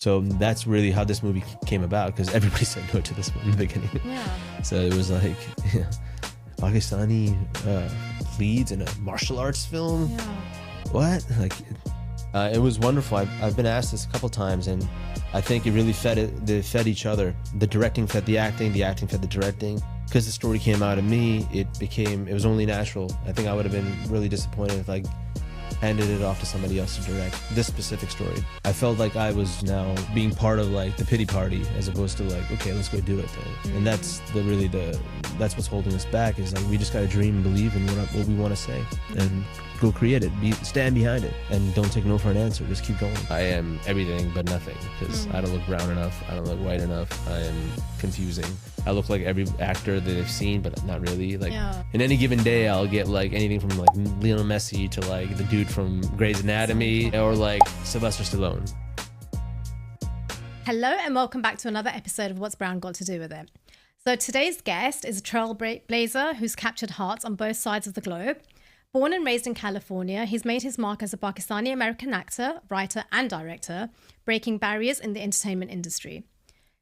So that's really how this movie came about, because everybody said no to this one in the beginning. Yeah. So it was like, Pakistani leads in a martial arts film. Yeah. What? Like, it was wonderful. I've been asked this a couple times, and I think it really they fed each other. The directing fed the acting fed the directing. Because the story came out of me, it was only natural. I think I would have been really disappointed if I handed it off to somebody else to direct this specific story. I felt like I was now being part of like the pity party, as opposed to like, okay, let's go do it then. And that's that's what's holding us back, is like we just gotta dream and believe in what we want to say and go create it. Stand behind it and don't take no for an answer. Just keep going. I am everything but nothing, because I don't look brown enough. I don't look white enough. I am confusing. I look like every actor that I've seen, but not really. Like in any given day, I'll get like anything from like Lionel Messi to like the dude from Grey's Anatomy, or like Sylvester Stallone. Hello and welcome back to another episode of What's Brown Got to Do With It. So today's guest is a trailblazer who's captured hearts on both sides of the globe. Born and raised in California, he's made his mark as a Pakistani-American actor, writer and director, breaking barriers in the entertainment industry.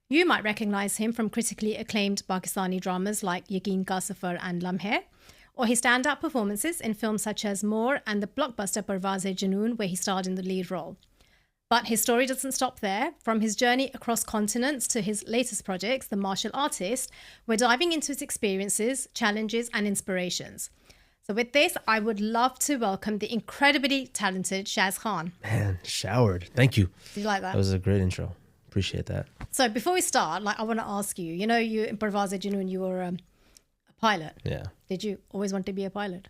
You might recognize him from critically acclaimed Pakistani dramas like Yaqeen Ka Safar and Lamhe, or his standout performances in films such as More and the blockbuster Parwaaz-e-Junoon, where he starred in the lead role. But his story doesn't stop there. From his journey across continents to his latest projects, The Martial Artist, we're diving into his experiences, challenges, and inspirations. So with this, I would love to welcome the incredibly talented Shaz Khan. Man, showered. Thank you. Did you like that? That was a great intro. Appreciate that. So before we start, I want to ask you, you in Parwaaz-e-Junoon, you were a pilot. Yeah. Did you always want to be a pilot?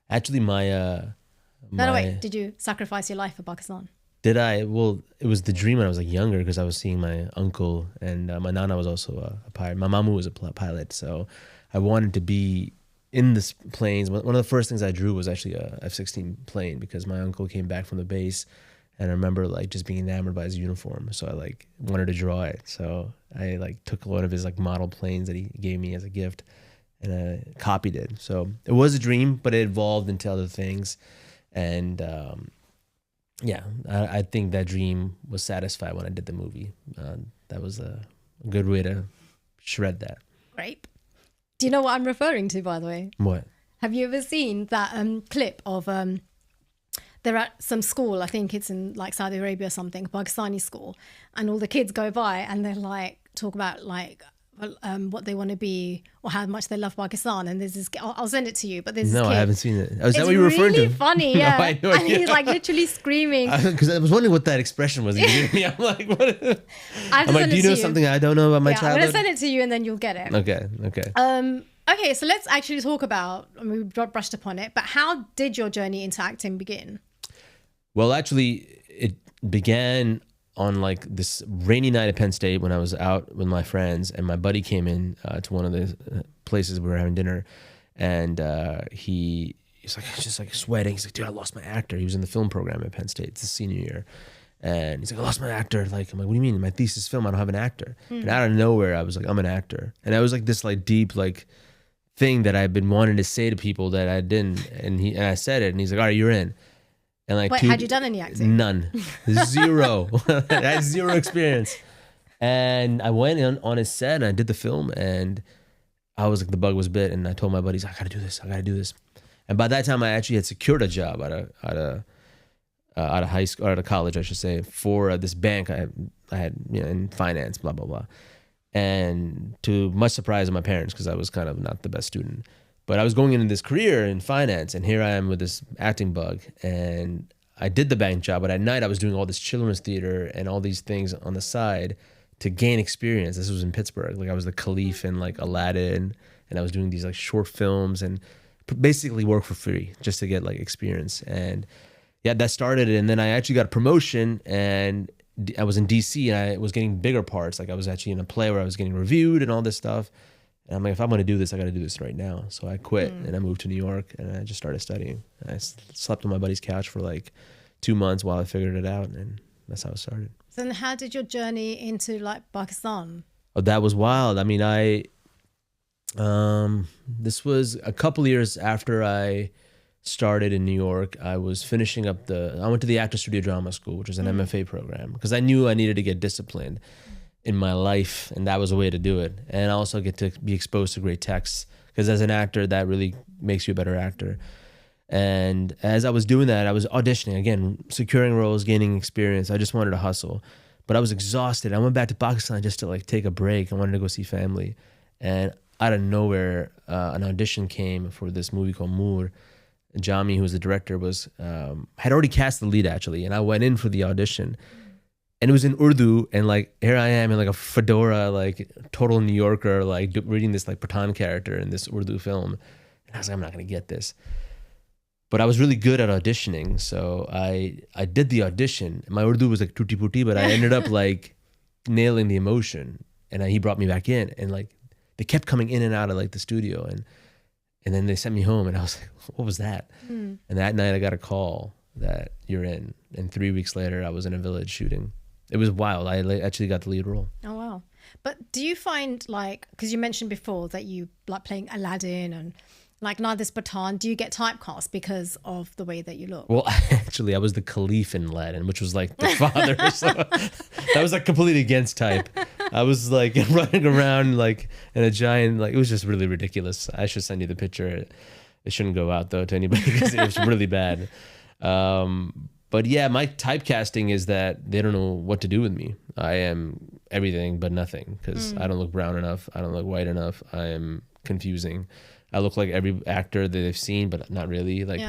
Actually, wait. Did you sacrifice your life for Pakistan? Did I? Well, it was the dream when I was like younger, because I was seeing my uncle, and my nana was also a pilot. My mamu was a pilot, so I wanted to be in the planes. One of the first things I drew was actually a F-16 plane, because my uncle came back from the base, and I remember like just being enamored by his uniform. So I like wanted to draw it. So I like took one of his like model planes that he gave me as a gift, and I copied it. So it was a dream, but it evolved into other things. And I think that dream was satisfied when I did the movie. That was a good way to shred that. Great. Do you know what I'm referring to, by the way? What? Have you ever seen that clip of they're at some school, I think it's in like Saudi Arabia or something, a Pakistani school, and all the kids go by and they're like talk about like what they want to be or how much they love Pakistan, and there's this I'll send it to you, but there's this kid. I haven't seen it. Is that what you're referring to? It's really funny, yeah. No, I know, and he's like literally screaming. Because I was wondering what that expression was. I'm like, what? I'm like, do you know something I don't know about my childhood? I'm going to send it to you and then you'll get it. Okay. Okay, so let's actually talk about, we brushed upon it, but how did your journey into acting begin? Well, actually, it began on like this rainy night at Penn State when I was out with my friends, and my buddy came in to one of the places we were having dinner, and he's like just like sweating. He's like, dude, I lost my actor. He was in the film program at Penn State. It's his senior year. And he's like, I lost my actor. Like, I'm like, what do you mean? In my thesis film, I don't have an actor. And out of nowhere, I was like, I'm an actor. And I was like this like deep like thing that I've been wanting to say to people that I didn't. And I said it, and he's like, all right, you're in. And like, wait, had you done any acting? None. Zero. I had zero experience. And I went on his set and I did the film, and I was like, the bug was bit, and I told my buddies, I gotta do this. And by that time I actually had secured a job out of high school, or out of college, I should say, for this bank I had in finance, blah, blah, blah. And to much surprise of my parents, because I was kind of not the best student. But I was going into this career in finance, and here I am with this acting bug. And I did the bank job, but at night I was doing all this children's theater and all these things on the side to gain experience. This was in Pittsburgh. Like I was the Caliph in like Aladdin, and I was doing these like short films and basically work for free just to get like experience. And yeah, that started it. And then I actually got a promotion, and I was in DC, and I was getting bigger parts. Like I was actually in a play where I was getting reviewed and all this stuff. And I'm like, if I'm going to do this, I got to do this right now. So I quit and I moved to New York, and I just started studying. And I slept on my buddy's couch for like 2 months while I figured it out. And that's how it started. So then how did your journey into like Pakistan? Oh, that was wild. I mean, this was a couple years after I started in New York, I was finishing up I went to the Actor Studio Drama School, which is an MFA program, because I knew I needed to get disciplined in my life, and that was a way to do it. And I also get to be exposed to great texts, because as an actor, that really makes you a better actor. And as I was doing that, I was auditioning, again, securing roles, gaining experience. I just wanted to hustle. But I was exhausted. I went back to Pakistan just to like take a break. I wanted to go see family. And out of nowhere, an audition came for this movie called Moor. Jami, who was the director, had already cast the lead actually, and I went in for the audition, and it was in Urdu, and like here I am in like a fedora, like total New Yorker, like reading this like Pathan character in this Urdu film, and I was like, I'm not gonna get this, but I was really good at auditioning, so I did the audition. My Urdu was like tutti putti, but I ended up like nailing the emotion, and he brought me back in, and like they kept coming in and out of like the studio, and then they sent me home, and I was like, what was that? And that night I got a call that you're in. And 3 weeks later, I was in a village shooting. It was wild. I actually got the lead role. Oh, wow. But do you find like, because you mentioned before that you like playing Aladdin and like Nardis Batan, do you get typecast because of the way that you look? Well, actually, I was the Caliph in Aladdin, which was like the father. So that was like completely against type. I was like running around like in a giant, like it was just really ridiculous. I should send you the picture. It shouldn't go out though to anybody because it was really bad. But yeah, my typecasting is that they don't know what to do with me. I am everything but nothing, because I don't look brown enough. I don't look white enough. I am confusing. I look like every actor that they've seen, but not really. Like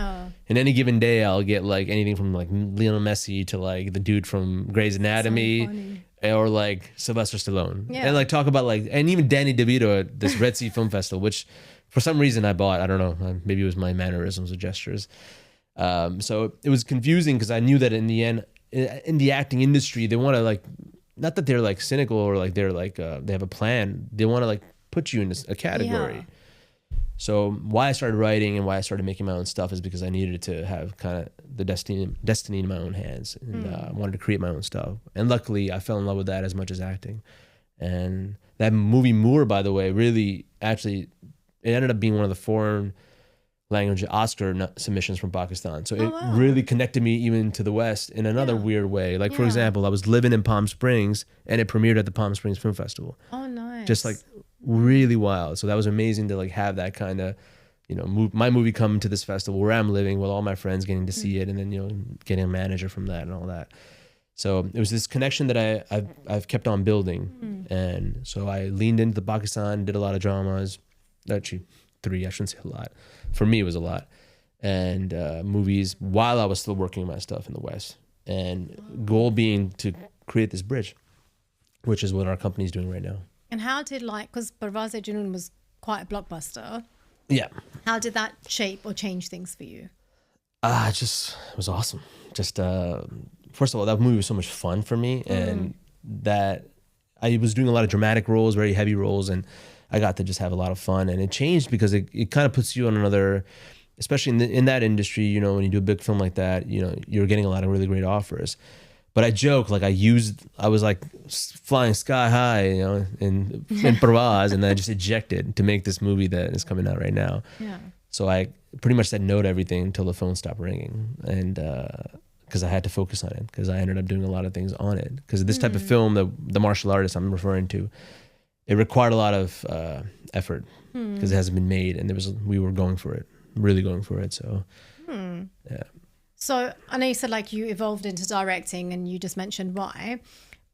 in any given day, I'll get like anything from like Lionel Messi to like the dude from Grey's Anatomy, or like Sylvester Stallone, and like talk about like, and even Danny DeVito at this Red Sea Film Festival, which for some reason I bought. I don't know, maybe it was my mannerisms or gestures. So it was confusing because I knew that in the end, in the acting industry, they want to like, not that they're like cynical or like they're like they have a plan. They want to like put you in a category. Yeah. So why I started writing and why I started making my own stuff is because I needed to have kind of the destiny in my own hands, and I wanted to create my own stuff. And luckily, I fell in love with that as much as acting. And that movie Moor, by the way, really actually it ended up being one of the foreign language Oscar submissions from Pakistan. So it really connected me even to the West in another weird way. Like for example, I was living in Palm Springs and it premiered at the Palm Springs Film Festival. Oh, nice. Just like really wild. So that was amazing to like have that kind of, you know, my movie come to this festival where I'm living with all my friends getting to see it, and then, you know, getting a manager from that and all that. So it was this connection that I've kept on building. And so I leaned into Pakistan, did a lot of dramas. Actually, 3, I shouldn't say a lot. For me, it was a lot. And movies while I was still working on my stuff in the West. And goal being to create this bridge, which is what our company is doing right now. And how did like, because Parvaz Junoon was quite a blockbuster. Yeah. How did that shape or change things for you? It was awesome. Just, first of all, that movie was so much fun for me. And that I was doing a lot of dramatic roles, very heavy roles. And I got to just have a lot of fun. And it changed because it kind of puts you on another, especially in that industry, you know, when you do a big film like that, you know, you're getting a lot of really great offers. But I joke, like I was like flying sky high, you know, in Parvaz, and then I just ejected to make this movie that is coming out right now. Yeah. So I pretty much said no to everything until the phone stopped ringing, and because I had to focus on it, because I ended up doing a lot of things on it. Because this type of film, the martial artist I'm referring to, it required a lot of effort because it hasn't been made, and we were going for it, really going for it. So yeah. So I know you said like you evolved into directing and you just mentioned why,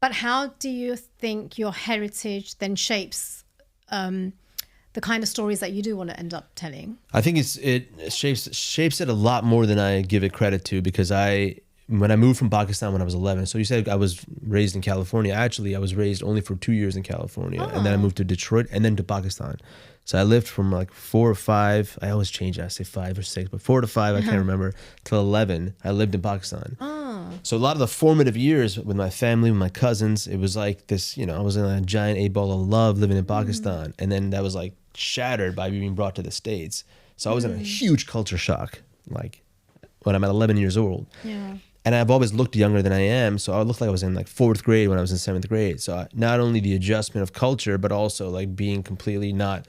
but how do you think your heritage then shapes the kind of stories that you do want to end up telling? I think it shapes it a lot more than I give it credit to, because when I moved from Pakistan when I was 11, so you said I was raised in California. Actually, I was raised only for 2 years in California, and then I moved to Detroit and then to Pakistan. So I lived from like 4 or 5, I always change it, I say 5 or 6, but 4 to 5, I can't remember, till 11, I lived in Pakistan. So a lot of the formative years with my family, with my cousins, it was like this, you know, I was in a giant 8-ball of love living in Pakistan. And then that was like shattered by being brought to the States. So I was in a huge culture shock, like when I'm at 11 years old. Yeah. And I've always looked younger than I am. So I looked like I was in like 4th grade when I was in 7th grade. So not only the adjustment of culture, but also like being completely not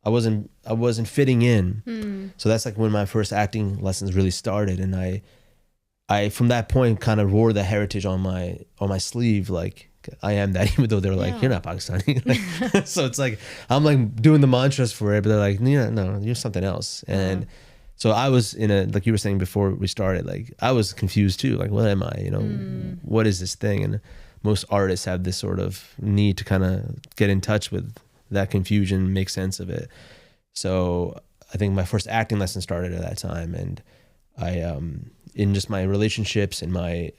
I wasn't fitting in. So that's like when my first acting lessons really started, and I from that point kind of wore the heritage on my sleeve, like I am that, even though they're like, you're not Pakistani. Like, so it's like I'm like doing the mantras for it, but they're like, yeah, no, you're something else. And so I was in a, like you were saying before we started, like I was confused too, like what am I, you know, what is this thing? And most artists have this sort of need to kind of get in touch with that confusion, make sense of it. So I think my first acting lesson started at that time, and I in just my relationships and my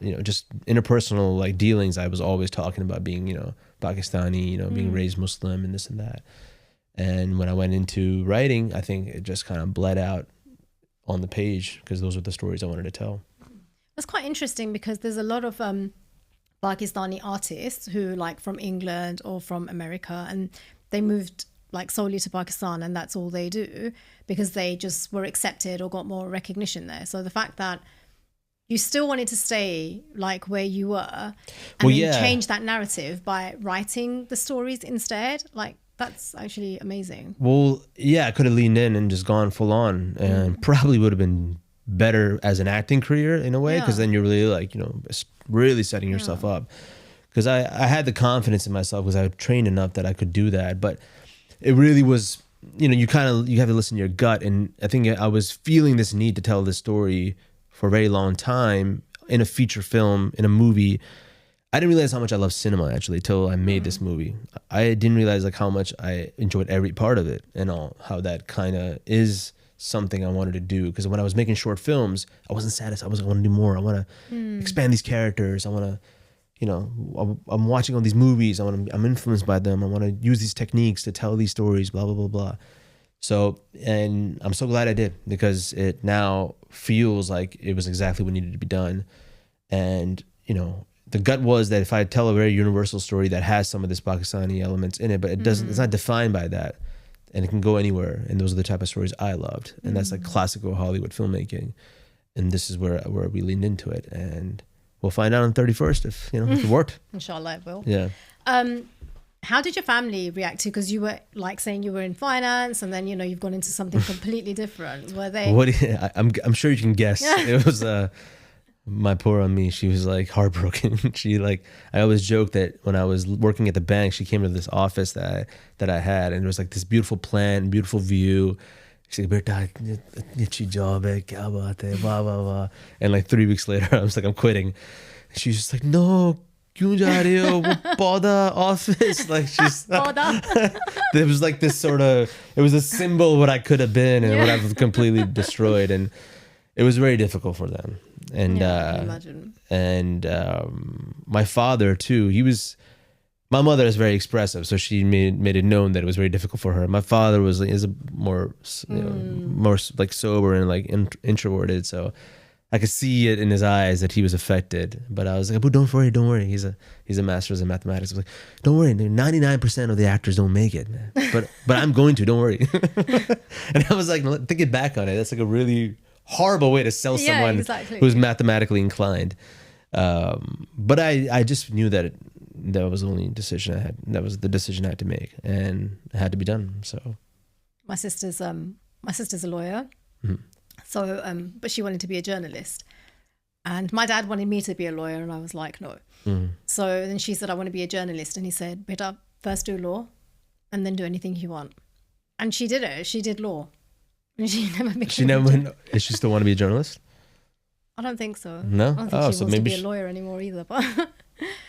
you know, just interpersonal like dealings, I was always talking about being, you know, Pakistani, you know, being raised Muslim and this and that. And when I went into writing, I think it just kind of bled out on the page, because those were the stories I wanted to tell. That's quite interesting, because there's a lot of Pakistani artists who like from England or from America, and they moved like solely to Pakistan, and that's all they do because they just were accepted or got more recognition there. So the fact that you still wanted to stay like where you were and then change that narrative by writing the stories instead, like that's actually amazing. Well, yeah, I could have leaned in and just gone full on, and probably would have been better as an acting career in a way, because then you're really like, you know, really setting yourself up. Because I had the confidence in myself because I had trained enough that I could do that. But it really was, you know, you have to listen to your gut. And I think I was feeling this need to tell this story for a very long time in a feature film, in a movie. I didn't realize how much I love cinema actually till I made this movie. I didn't realize like how much I enjoyed every part of it, and how that kind of is something I wanted to do. Because when I was making short films, I wasn't satisfied. I want to do more. I want to expand these characters. I want to, you know, I'm watching all these movies. I'm influenced by them. I want to use these techniques to tell these stories, blah, blah, blah, blah. So, and I'm so glad I did, because it now feels like it was exactly what needed to be done. And, you know, the gut was that if I tell a very universal story that has some of this Pakistani elements in it, but it doesn't, it's not defined by that, and it can go anywhere. And those are the type of stories I loved. And that's like classical Hollywood filmmaking. And this is where we leaned into it. And we'll find out on 31st if, you know, if it worked. Inshallah it will. Yeah. How did your family react to, because you were like saying you were in finance, and then, you know, you've gone into something completely different. Were they? I'm sure you can guess. It was my poor Ammi. She was like heartbroken. She like, I always joke that when I was working at the bank, she came to this office that I had, and there was like this beautiful plant, beautiful view. She's like, "Beta, अच्छी job hai, kya baat hai, blah blah blah." And like 3 weeks later, I was like, "I'm quitting." She's just like, "No, kyun ja rahe ho? Wo pauda office." Like she's there was like this sort of, it was a symbol of what I could have been and what I've completely destroyed, and it was very difficult for them. And I can imagine. And my father too, my mother is very expressive, so she made it known that it was very difficult for her. My father is a more, you know, more like sober and like introverted, so I could see it in his eyes that he was affected. But I was like, "Abu, don't worry. He's a master's in mathematics." I was like, "Don't worry. 99% of the actors don't make it, man. But I'm going to. Don't worry." And I was like, thinking back on it, that's like a really horrible way to sell someone who's mathematically inclined. But I just knew that that was the only decision I had. That was the decision I had to make, and it had to be done. So my sister's a lawyer. So, but she wanted to be a journalist, and my dad wanted me to be a lawyer, and I was like, no. So then she said, "I want to be a journalist," and he said, "Beta, first do law, and then do anything you want." And she did it. She did law, and she never became. Does she still want to be a journalist? I don't think so. No. I don't think she wants to be a lawyer anymore either. But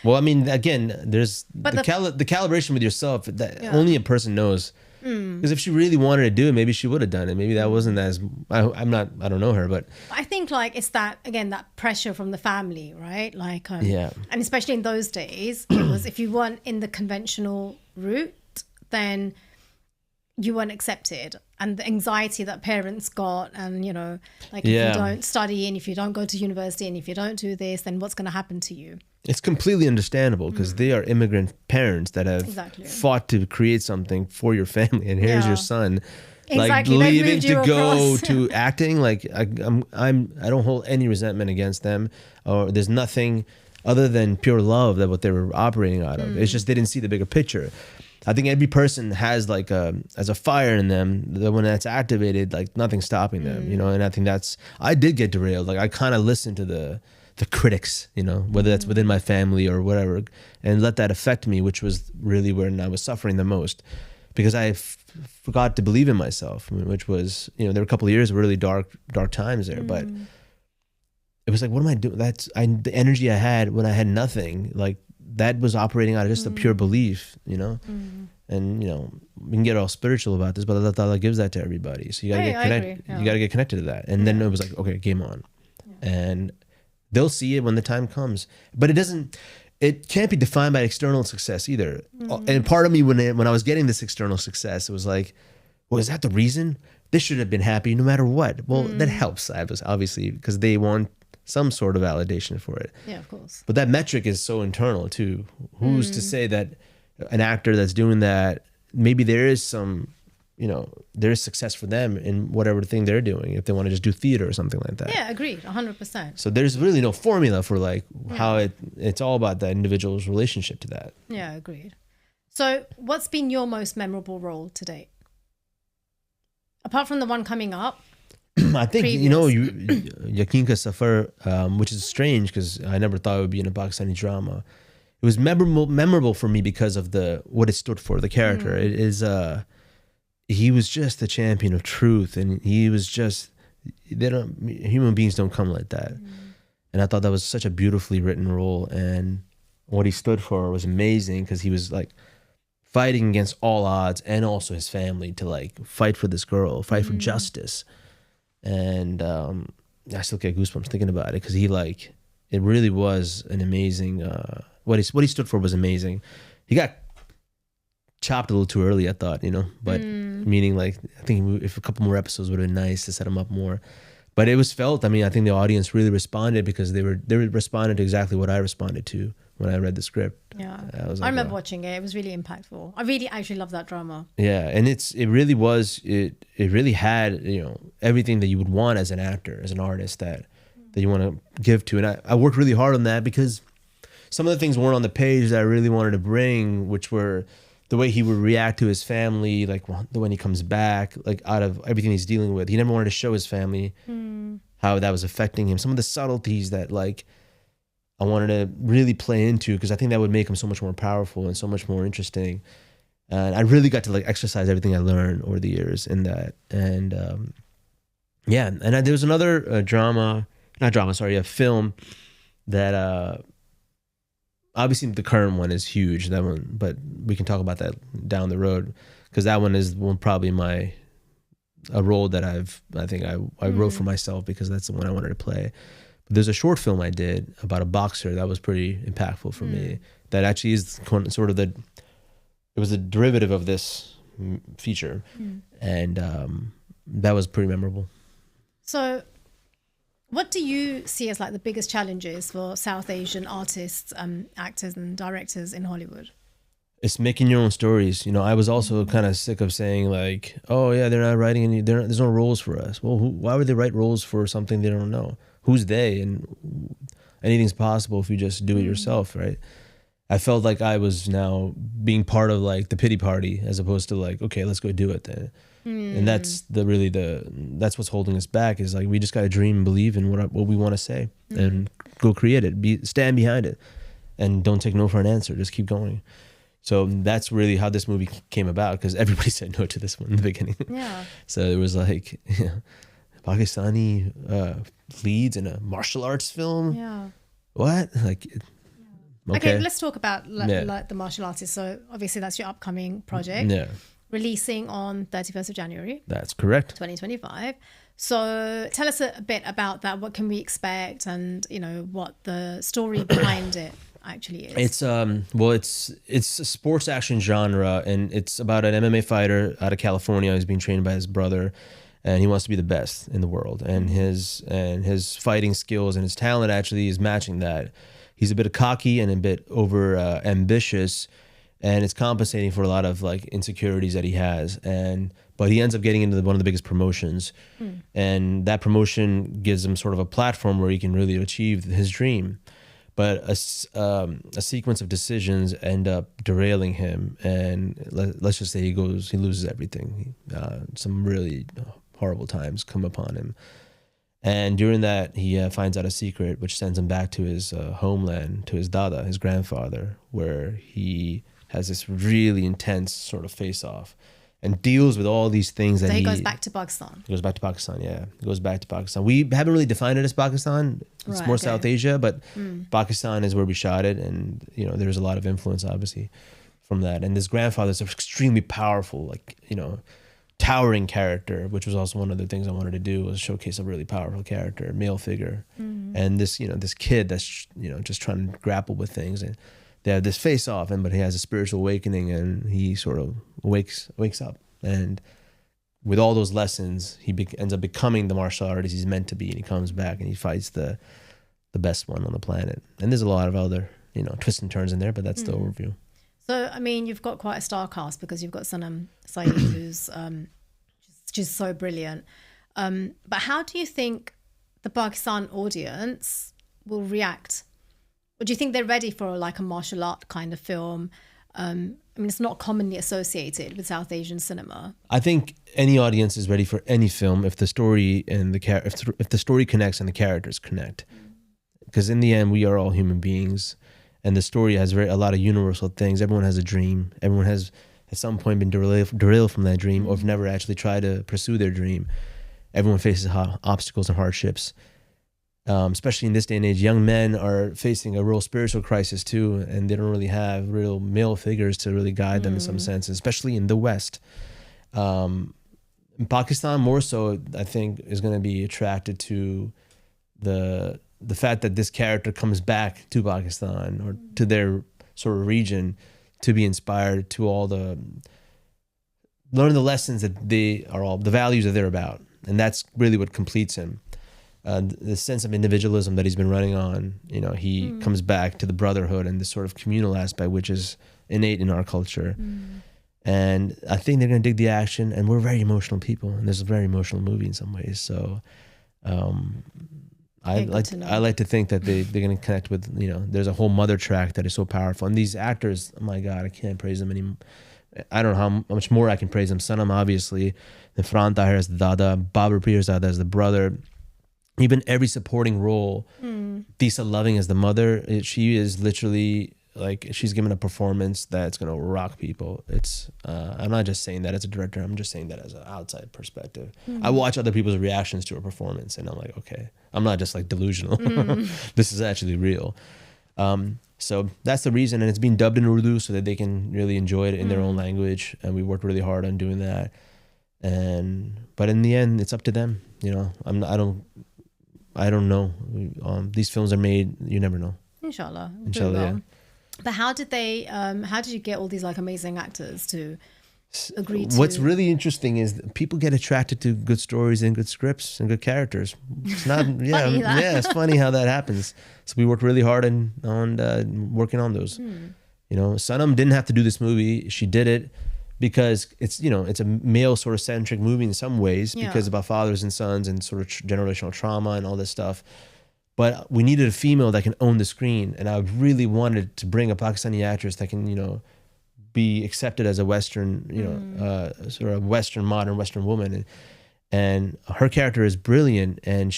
well, I mean, again, there's the calibration with yourself that only a person knows. Because if she really wanted to do it, maybe she would have done it. Maybe that wasn't as, I don't know her, but I think like it's that, again, that pressure from the family, right? Like, and especially in those days, it was, if you weren't in the conventional route, then you weren't accepted. And the anxiety that parents got, and, you know, like if you don't study, and if you don't go to university, and if you don't do this, then what's going to happen to you? It's completely understandable, because they are immigrant parents that have fought to create something for your family, and here's your son, like leaving to go to acting. Like I don't hold any resentment against them, or there's nothing other than pure love that what they were operating out of. It's just they didn't see the bigger picture. I think every person has like as a fire in them that when that's activated, like nothing's stopping them, you know. And I think I did get derailed. Like I kind of listened to the critics, you know, whether that's within my family or whatever, and let that affect me, which was really when I was suffering the most, because I forgot to believe in myself, which was, you know, there were a couple of years of really dark times there, but it was like, what am I doing? The energy I had when I had nothing, like that was operating out of just a pure belief, you know. And you know, we can get all spiritual about this, but Allah gives that to everybody, so you gotta get connected. You gotta get connected to that, and then it was like, okay, game on, and they'll see it when the time comes. But it can't be defined by external success either. And part of me, when I was getting this external success, it was like, well, is that the reason? They should have been happy no matter what. Well, that helps, obviously, because they want some sort of validation for it. Yeah, of course. But that metric is so internal too. Who's to say that an actor that's doing that, maybe there is some, you know, there is success for them in whatever thing they're doing, if they want to just do theater or something like that. Yeah, agreed, 100%. So there's really no formula for like how it's all about that individual's relationship to that. Yeah, agreed. So what's been your most memorable role to date? Apart from the one coming up. I think, you know, Yakin Ka Safar, which is strange because I never thought it would be in a Pakistani drama. It was memorable for me because of what it stood for, the character. It is... he was just the champion of truth, and he was just, human beings don't come like that. And I thought that was such a beautifully written role, and what he stood for was amazing, because he was like fighting against all odds, and also his family, to like fight for this girl, fight for justice. And I still get goosebumps thinking about it, because it really was an amazing, what he stood for was amazing. He got chopped a little too early, I thought, you know, but meaning like, I think if a couple more episodes would have been nice to set him up more, but it was felt. I mean, I think the audience really responded, because they responded to exactly what I responded to when I read the script. Yeah, I remember watching it. It was really impactful. I really actually love that drama. Yeah, and it really had, you know, everything that you would want as an actor, as an artist, that you want to give to. And I worked really hard on that, because some of the things weren't on the page that I really wanted to bring, which were the way he would react to his family, like when he comes back, like out of everything he's dealing with. He never wanted to show his family how that was affecting him. Some of the subtleties that like I wanted to really play into, because I think that would make him so much more powerful and so much more interesting. And I really got to like exercise everything I learned over the years in that. And there was another a film that obviously the current one is huge, that one, but we can talk about that down the road, because that one is probably a role that I wrote for myself, because that's the one I wanted to play. But there's a short film I did about a boxer that was pretty impactful for me, that actually is sort of it was a derivative of this feature, and that was pretty memorable. So what do you see as like the biggest challenges for South Asian artists, actors and directors in Hollywood? It's making your own stories. You know, I was also kind of sick of saying like, oh yeah, they're not writing any, there's no roles for us. Well, why would they write roles for something they don't know? Who's they? And anything's possible if you just do it yourself, right? I felt like I was now being part of like the pity party, as opposed to like, okay, let's go do it then. And that's that's what's holding us back, is like, we just got to dream and believe in what we want to say, and go create it, stand behind it, and don't take no for an answer. Just keep going. So that's really how this movie came about, because everybody said no to this one in the beginning. Yeah. So it was like, Pakistani leads in a martial arts film. Yeah. What? Like, okay, let's talk about like the martial artists. So obviously that's your upcoming project. Yeah. Releasing on 31st of January. That's correct. 2025. So tell us a bit about that. What can we expect, and you know what the story behind it actually is? It's a sports action genre, and it's about an MMA fighter out of California who's being trained by his brother, and he wants to be the best in the world, and his fighting skills and his talent actually is matching that. He's a bit cocky and a bit over ambitious, and it's compensating for a lot of like insecurities that he has. But he ends up getting into one of the biggest promotions, and that promotion gives him sort of a platform where he can really achieve his dream. but a sequence of decisions end up derailing him, and let's just say he loses everything. Some really horrible times come upon him, and during that he finds out a secret which sends him back to his homeland, to his dada, his grandfather, where he has this really intense sort of face-off and deals with all these things. So he goes back to Pakistan. He goes back to Pakistan, yeah. He goes back to Pakistan. We haven't really defined it as Pakistan. It's Right, more okay. South Asia, but Pakistan is where we shot it. And, you know, there's a lot of influence, obviously, from that. And this grandfather is an extremely powerful, like, you know, towering character, which was also one of the things I wanted to do, was showcase a really powerful character, male figure. And this, you know, this kid that's, you know, just trying to grapple with things. And they have this face off, but he has a spiritual awakening, and he sort of wakes up. And with all those lessons, he ends up becoming the martial artist he's meant to be. And he comes back and he fights the best one on the planet. And there's a lot of other, you know, twists and turns in there, but that's the overview. So, I mean, you've got quite a star cast because you've got Sanam Saeed, who's just so brilliant. But how do you think the Pakistan audience will react? Or do you think they're ready for like a martial art kind of film? I mean, it's not commonly associated with South Asian cinema. I think any audience is ready for any film if the story and if the story connects and the characters connect. Because in the end, we are all human beings, and the story has a lot of universal things. Everyone has a dream. Everyone has at some point been derailed from that dream, or have never actually tried to pursue their dream. Everyone faces obstacles and hardships. Especially in this day and age, young men are facing a real spiritual crisis too, and they don't really have real male figures to really guide them in some sense, especially in the West. In Pakistan, more so, I think, is going to be attracted to the fact that this character comes back to Pakistan or to their sort of region to be inspired to learn the lessons that the values that they're about, and that's really what completes him. The sense of individualism that he's been running on, you know, he comes back to the brotherhood and this sort of communal aspect, which is innate in our culture. And I think they're going to dig the action, and we're very emotional people, and there's a very emotional movie in some ways. So I like to think that they're going to connect with, you know, there's a whole mother track that is so powerful. And these actors, oh my God, I can't praise them anymore. I don't know how much more I can praise them. Sanam, obviously, the Farhan Tahir as the Dada, Babar Pirzada as the brother. Even every supporting role, Disa Loving as the mother, she is literally like, she's given a performance that's going to rock people. It's I'm not just saying that as a director, I'm just saying that as an outside perspective. I watch other people's reactions to her performance, and I'm like, okay, I'm not just like delusional. This is actually real. So that's the reason, and it's being dubbed in Urdu so that they can really enjoy it in their own language, and we worked really hard on doing that. But in the end, it's up to them. You know, I don't know. These films are made. You never know. Inshallah. Inshallah, yeah. But how did you get all these like amazing actors to agree to? What's really interesting is that people get attracted to good stories and good scripts and good characters. It's not, it's funny how that happens. So we worked really hard on working on those. You know, Sanam didn't have to do this movie. She did it because it's a male sort of centric movie in some ways, because about fathers and sons and sort of generational trauma and all this stuff. But we needed a female that can own the screen, and I really wanted to bring a Pakistani actress that can, you know, be accepted as a Western, you know, sort of modern Western woman, and her character is brilliant, and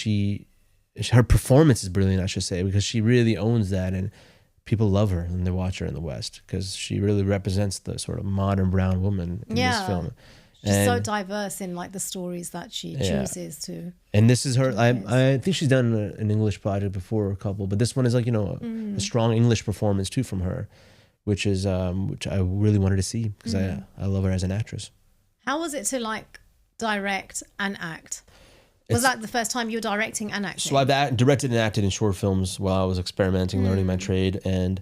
her performance is brilliant, I should say, because she really owns that, and people love her and they watch her in the West because she really represents the sort of modern brown woman in this film. She's so diverse in like the stories that she chooses to. And this is her. I think she's done an English project before, a couple, but this one is like, you know, a strong English performance too from her, which is which I really wanted to see because I love her as an actress. How was it to like direct and act? Was that the first time you were directing and acting? So I've directed and acted in short films while I was experimenting, learning my trade, and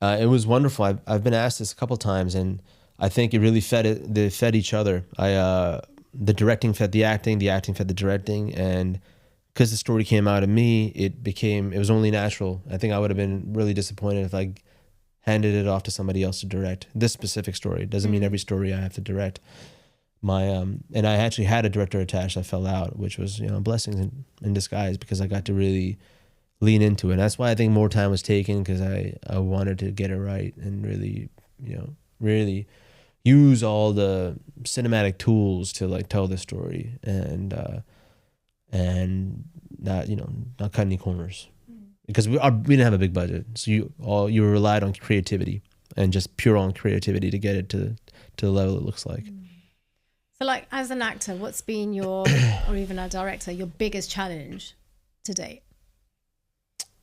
it was wonderful. I've been asked this a couple times, and I think it really they fed each other. The directing fed the acting fed the directing, and because the story came out of me, it was only natural. I think I would have been really disappointed if I handed it off to somebody else to direct this specific story. It doesn't mean every story I have to direct. And I actually had a director attached that fell out, which was, you know, blessings in disguise, because I got to really lean into it. And that's why I think more time was taken, because I wanted to get it right and really, really use all the cinematic tools to like tell the story and not, not cut any corners, because we didn't have a big budget. So you relied on creativity and just pure on creativity to get it to the level it looks like. So like as an actor, what's been your, or even a director, your biggest challenge to date?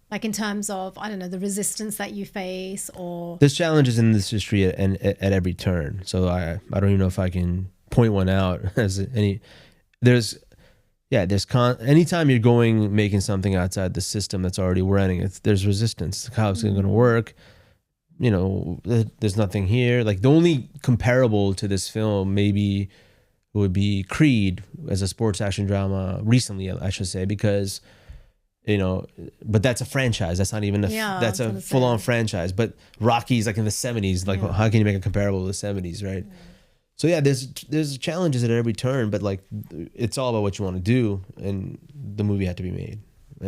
Like in terms of, I don't know, the resistance that you face, or... There's challenges in this industry at every turn. So I don't even know if I can point one out as any. Anytime you're making something outside the system that's already running, there's resistance. How it's going to work? There's nothing here. Like the only comparable to this film maybe would be Creed as a sports action drama recently, I should say, because but that's a franchise. That's not even that's a full-on franchise. But Rocky's like in the 70s. Like, how can you make a comparable to the 70s, right? So yeah, there's challenges at every turn, but like it's all about what you want to do, and the movie had to be made.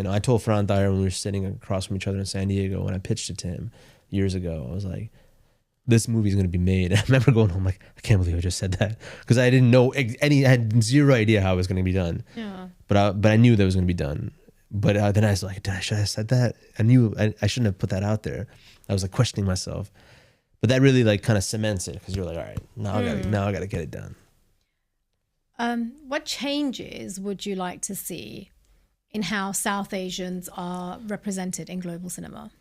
I told Ferran Dyer when we were sitting across from each other in San Diego when I pitched it to him years ago, I was like, this movie's going to be made. I remember going home like, I can't believe I just said that, because I didn't know I had zero idea how it was going to be done. Yeah. But I knew that it was going to be done. But then I was like, should I have said that? I knew I shouldn't have put that out there. I was like questioning myself. But that really like kind of cements it, because you're like, all right, now I got to get it done. What changes would you like to see in how South Asians are represented in global cinema?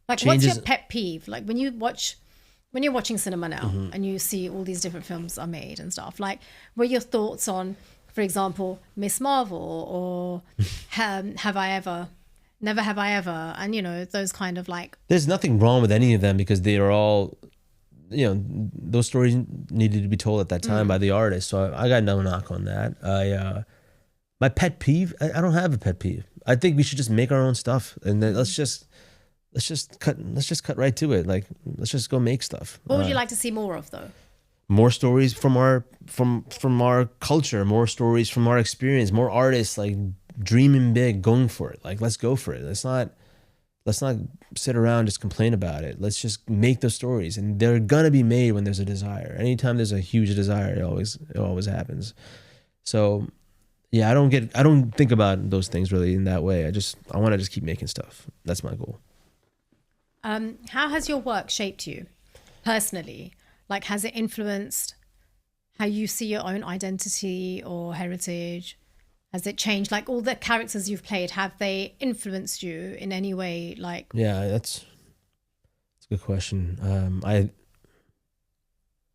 Like, what's your pet peeve? Like when you're watching cinema now and you see all these different films are made and stuff, like what are your thoughts on, for example, Miss Marvel or Have I Ever, Never Have I Ever, and those kind of like... There's nothing wrong with any of them, because they are all, those stories needed to be told at that time by the artist. So I got no knock on that. My pet peeve, I don't have a pet peeve. I think we should just make our own stuff, and then let's just cut right to it. Like, let's just go make stuff. What would you like to see more of, though? More stories from our culture, more stories from our experience, more artists like dreaming big, going for it. Like, let's go for it. Let's not sit around just complain about it. Let's just make those stories, and they're gonna be made when there's a desire. Anytime there's a huge desire, it always happens. So yeah, I don't think about those things really in that way. I want to just keep making stuff. That's my goal. How has your work shaped you personally? Like, has it influenced how you see your own identity or heritage? Has it changed? Like, all the characters you've played, have they influenced you in any way? Like, yeah, that's a good question.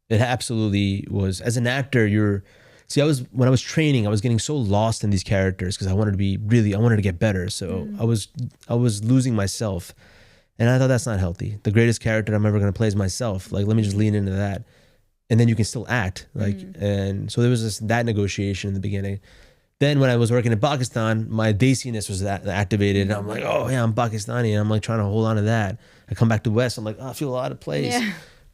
It absolutely was. As an actor, when I was training, I was getting so lost in these characters because I wanted to get better. So I was losing myself. And I thought, that's not healthy. The greatest character I'm ever going to play is myself. Like, let me just lean into that. And then you can still act. Like, and so there was that negotiation in the beginning. Then when I was working in Pakistan, my Desiness was activated. And I'm like, oh yeah, I'm Pakistani. And I'm like trying to hold on to that. I come back to West. I'm like, oh, I feel out of place. Yeah.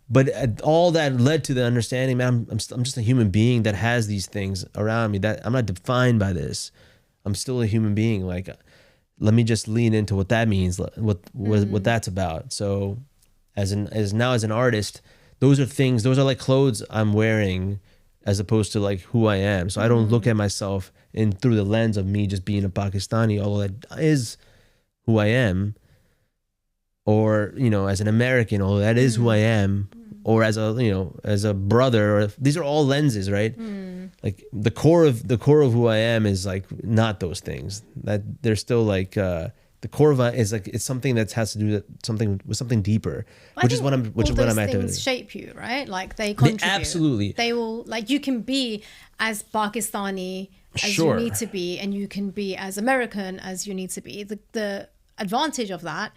But all that led to the understanding, man, I'm just a human being that has these things around me. That I'm not defined by this. I'm still a human being. Like, let me just lean into what that means, what that's about. So as an artist, those are like clothes I'm wearing as opposed to like who I am. So I don't look at myself through the lens of me just being a Pakistani, although that is who I am. Or, as an American, although that is who I am. Or as a brother, these are all lenses, right? Like the core of who I am is like not those things. That they're still like the core of it is like it's something that has to do with something deeper, which is what I'm activating. Shape you, right? Like they contribute. Absolutely. They will, like, you can be as Pakistani as you need to be, and you can be as American as you need to be. The advantage of that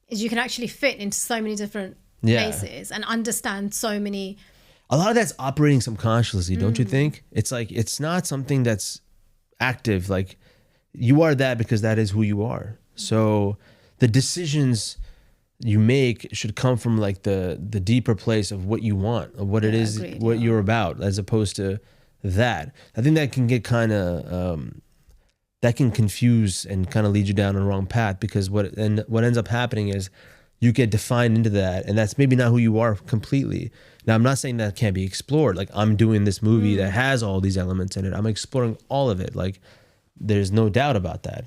is you can actually fit into so many different places and understand so many. A lot of that's operating subconsciously, don't you think? It's like, it's not something that's active. Like, you are that because that is who you are. So the decisions you make should come from like the deeper place of what you want, of what it is, what you're about, as opposed to that. I think that can get kind of that can confuse and kind of lead you down a wrong path, because what ends up happening is you get defined into that, and that's maybe not who you are completely. Now, I'm not saying that can't be explored. Like, I'm doing this movie that has all these elements in it. I'm exploring all of it. Like, there's no doubt about that.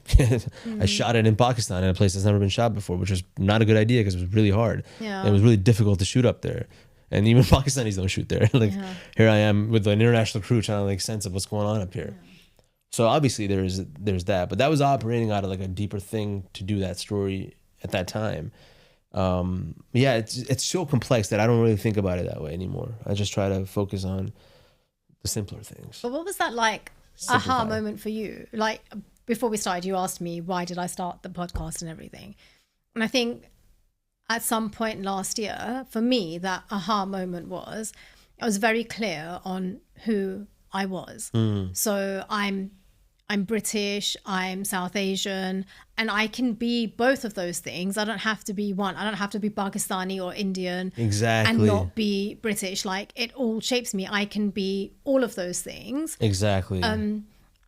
I shot it in Pakistan, in a place that's never been shot before, which was not a good idea because it was really hard. Yeah. It was really difficult to shoot up there. And even Pakistanis don't shoot there. Like, here I am with an international crew trying to make sense of what's going on up here. So obviously there's that, but that was operating out of like a deeper thing to do that story at that time. It's so complex that I don't really think about it that way anymore. I just try to focus on the simpler things. But what was that like aha moment for you? Like, before we started, you asked me, why did I start the podcast and everything? And I think at some point last year, for me, that aha moment was, I was very clear on who I was. So I'm British, I'm South Asian, and I can be both of those things. I don't have to be one. I don't have to be Pakistani or Indian and not be British. Like, it all shapes me. I can be all of those things. Exactly.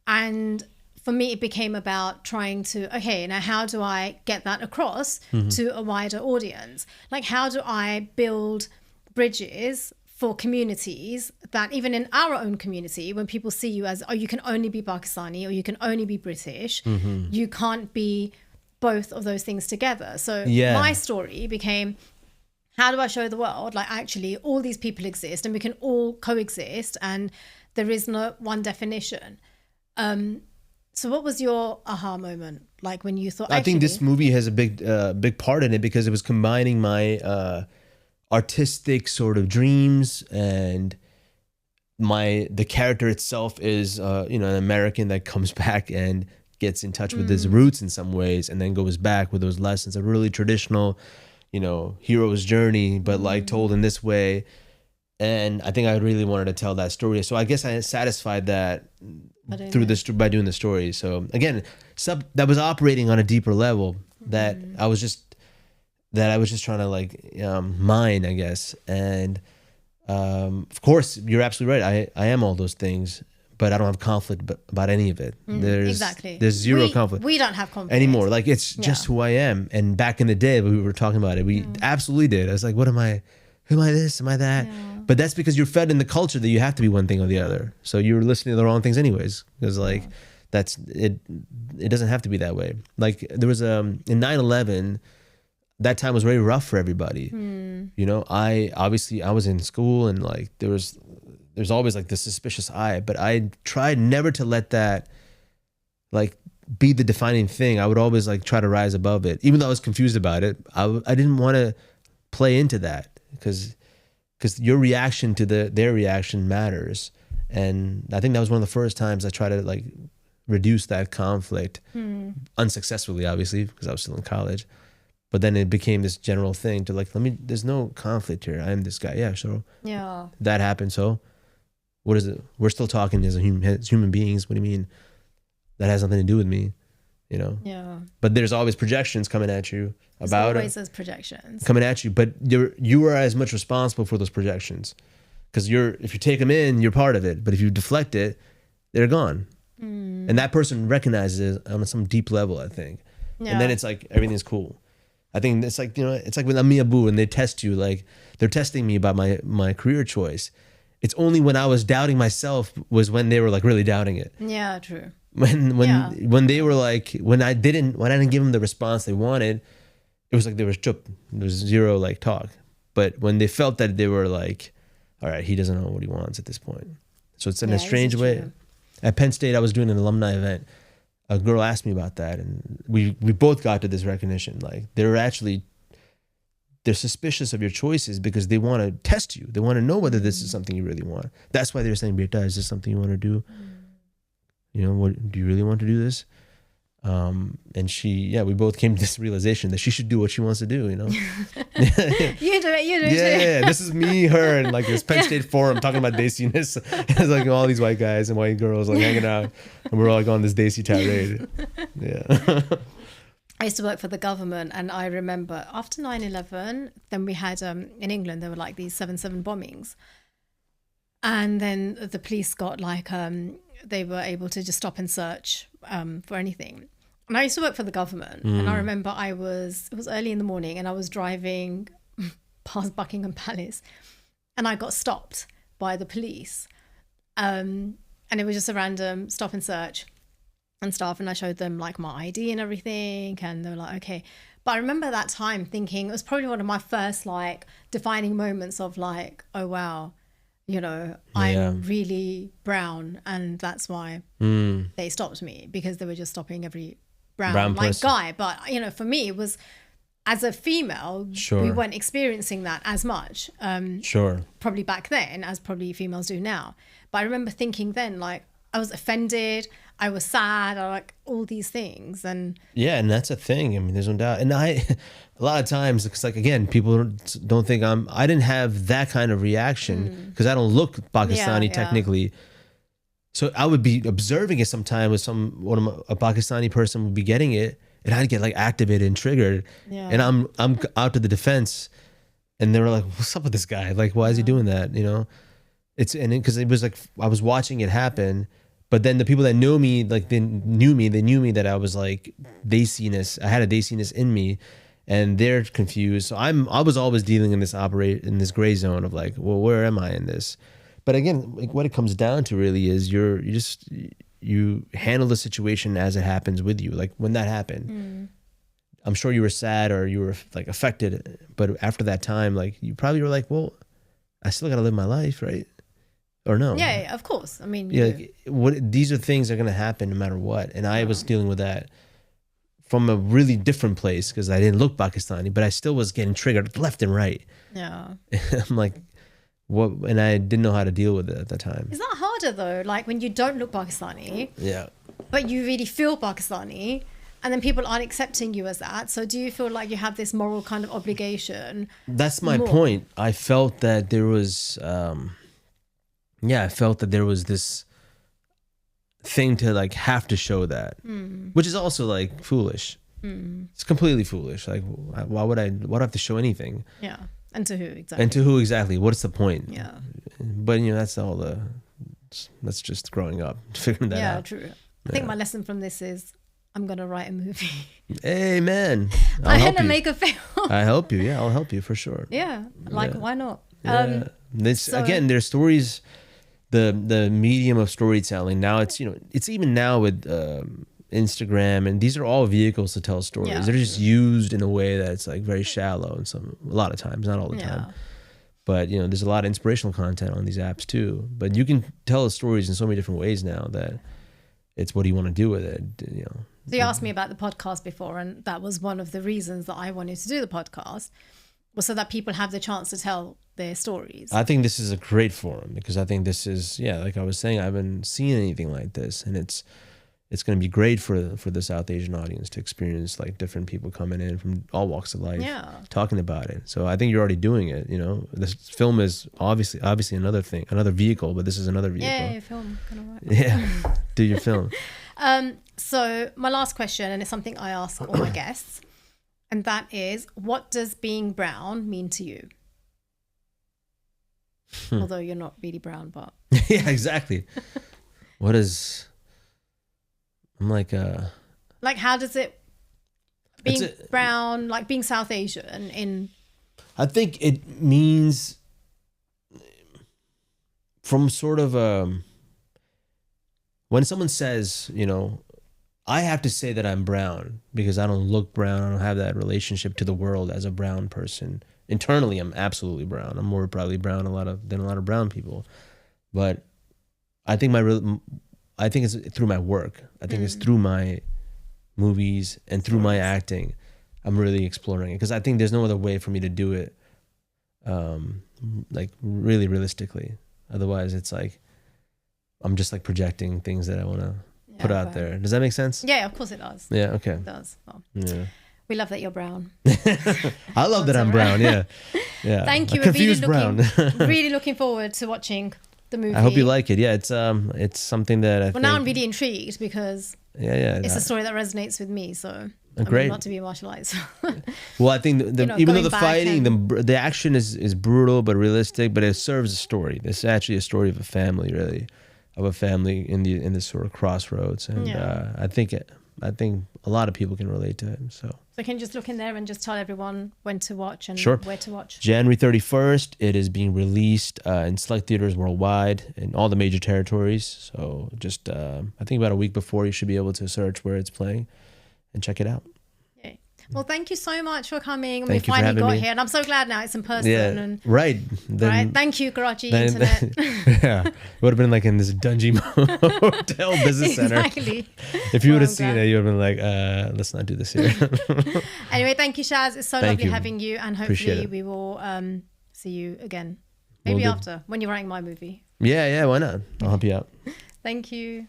And for me, it became about trying to, okay, now how do I get that across to a wider audience? Like, how do I build bridges for communities that even in our own community, when people see you as, oh, you can only be Pakistani or you can only be British, you can't be both of those things together. So my story became, how do I show the world, like, actually all these people exist and we can all coexist and there is no one definition. So what was your aha moment, like, when you thought, I think this movie has a big part in it, because it was combining my artistic sort of dreams, and the character itself is an American that comes back and gets in touch with his roots in some ways, and then goes back with those lessons, a really traditional, hero's journey, but like told in this way. And I think I really wanted to tell that story. So I guess I satisfied that by doing the story. So again, that was operating on a deeper level that I was just trying to like mine, I guess. And of course, you're absolutely right. I am all those things, but I don't have conflict about any of it. There's zero conflict. We don't have conflict anymore. Like, it's just who I am. And back in the day, we were talking about it. We absolutely did. I was like, what am I? Who am I this? Am I that? Yeah. But that's because you're fed in the culture that you have to be one thing or the other. So you're listening to the wrong things anyways. Because like, that's it. It doesn't have to be that way. Like, there was in 9/11, that time was very rough for everybody. I was in school, and like there's always like this suspicious eye, but I tried never to let that like be the defining thing. I would always like try to rise above it, even though I was confused about it. I didn't want to play into that, because your reaction to their reaction matters. And I think that was one of the first times I tried to like reduce that conflict, unsuccessfully, obviously, because I was still in college. But then it became this general thing to like, there's no conflict here. I am this guy. Yeah, so that happened. So what is it? We're still talking as human beings. What do you mean? That has nothing to do with me, Yeah. But there's always projections coming at you about it. Always those projections coming at you, but you are as much responsible for those projections, because if you take them in, you're part of it. But if you deflect it, they're gone, and that person recognizes it on some deep level, I think. And then it's like everything's cool. I think it's like, it's like with Ami Abu, and they test you, like they're testing me about my career choice. It's only when I was doubting myself was when they were like really doubting it. Yeah, true. When they were like, when I didn't give them the response they wanted, it was like there was zero like talk. But when they felt that they were like, all right, he doesn't know what he wants at this point. So it's in a strange way. At Penn State, I was doing an alumni event. A girl asked me about that, and we both got to this recognition. Like, they're suspicious of your choices because they want to test you. They want to know whether this is something you really want. That's why they're saying, Beta, is this something you want to do? What do you really want to do this? And we both came to this realization that she should do what she wants to do, You do it. Yeah. This is me, her, and like this Penn State forum talking about desiness. It's like all these white guys and white girls like hanging out, and we're all like on this desi tirade. Yeah. I used to work for the government, and I remember after 9/11, then we had in England there were like these 7/7 bombings. And then the police got like they were able to just stop and search for anything. And I used to work for the government, and I remember it was early in the morning, and I was driving past Buckingham Palace, and I got stopped by the police. And it was just a random stop and search and stuff. And I showed them like my ID and everything, and they were like, okay. But I remember that time thinking it was probably one of my first like defining moments of like, oh wow, you know, I'm really brown, and that's why they stopped me, because they were just stopping every brown like person. Guy. But you know, for me, it was, as a female, we weren't experiencing that as much. Probably back then, as probably females do now. But I remember thinking then, like, I was offended, I was sad, I like all these things. And and that's a thing. I mean, there's no doubt. And a lot of times, it's like, again, people don't think I didn't have that kind of reaction because I don't look Pakistani technically. So I would be observing it sometime with a Pakistani person would be getting it, and I'd get like activated and triggered. And I'm out to the defense, and they were like, "What's up with this guy? Like, why is he doing that?" You know, because it was like I was watching it happen, but then the people that know me, like they knew me that I was like Desiness. I had a Desiness in me, and they're confused. So I was always dealing in this gray zone of like, well, where am I in this? But again, like what it comes down to really is you handle the situation as it happens with you. Like when that happened, I'm sure you were sad or you were like affected, but after that time, like you probably were like, well, I still got to live my life, right? Or no? Yeah, of course. I mean, these are things that are going to happen no matter what. And I was dealing with that from a really different place because I didn't look Pakistani, but I still was getting triggered left and right. Yeah. I'm like, what? And I didn't know how to deal with it at the time. Is that harder though? Like when you don't look Pakistani, but you really feel Pakistani, and then people aren't accepting you as that. So do you feel like you have this moral kind of obligation? That's my point. I felt that there was, I felt that there was this thing to like have to show that, which is also like foolish. It's completely foolish. Like, why would I have to show anything? Yeah. And to who exactly? What's the point? Yeah. But that's just growing up, figuring that out. Yeah, true. I think my lesson from this is I'm going to write a movie. Hey, man. I'm going to make a film. I'll help you. Yeah, I'll help you for sure. Yeah. Why not? Yeah. Again, there's stories, the medium of storytelling. Now it's even now with Instagram, and these are all vehicles to tell stories. They're just used in a way that's like very shallow and a lot of times, not all the time. But there's a lot of inspirational content on these apps too. But you can tell stories in so many different ways now that it's what do you want to do with it, So you asked me about the podcast before, and that was one of the reasons that I wanted to do the podcast, was so that people have the chance to tell their stories. I think this is a great forum because I think this is, like I was saying, I haven't seen anything like this, and it's going to be great for the South Asian audience to experience like different people coming in from all walks of life, talking about it. So I think you're already doing it. This film is obviously another thing, another vehicle, but this is another vehicle. Yeah, film, kind of right. Yeah, do your film. So my last question, and it's something I ask all my guests, and that is, what does being brown mean to you? Although you're not really brown, but yeah, exactly. What is? I'm like how does it being brown, like being South Asian in? I think it means from sort of when someone says, I have to say that I'm brown because I don't look brown. I don't have that relationship to the world as a brown person. Internally, I'm absolutely brown. I'm more probably brown than a lot of brown people, but I think I think it's through my work. I think it's through my movies and through my acting. I'm really exploring it because I think there's no other way for me to do it, like really realistically. Otherwise, it's like I'm just like projecting things that I want to put out there. Does that make sense? Yeah, of course it does. Yeah, okay. It does. Well, yeah. We love that you're brown. I love that I'm brown. Yeah, yeah. Thank you. Confused brown. Really looking forward to watching the movie. I hope you like it. Yeah, it's something that I think. Now I'm really intrigued because it's a story that resonates with me. So great. Not to be martial arts. Well, I think even though the fighting, the action is brutal but realistic, but it serves a story. It's actually a story of a family, really, of a family in this sort of crossroads, and I think a lot of people can relate to it. So can you just look in there and just tell everyone when to watch and where to watch? January 31st, it is being released in select theaters worldwide in all the major territories. So just I think about a week before, you should be able to search where it's playing and check it out. Well, thank you so much for coming. Thank you we finally got me. here, and I'm so glad now it's in person. Yeah, and right. Right. Thank you, Karachi Internet. Yeah, it would have been like in this dungy hotel business center. Exactly. If you would have seen it, you would have been like, let's not do this here. Anyway, thank you, Shaz. It's so lovely having you, and hopefully we will see you again. Maybe after, when you're writing my movie. Yeah, why not? I'll help you out. Thank you.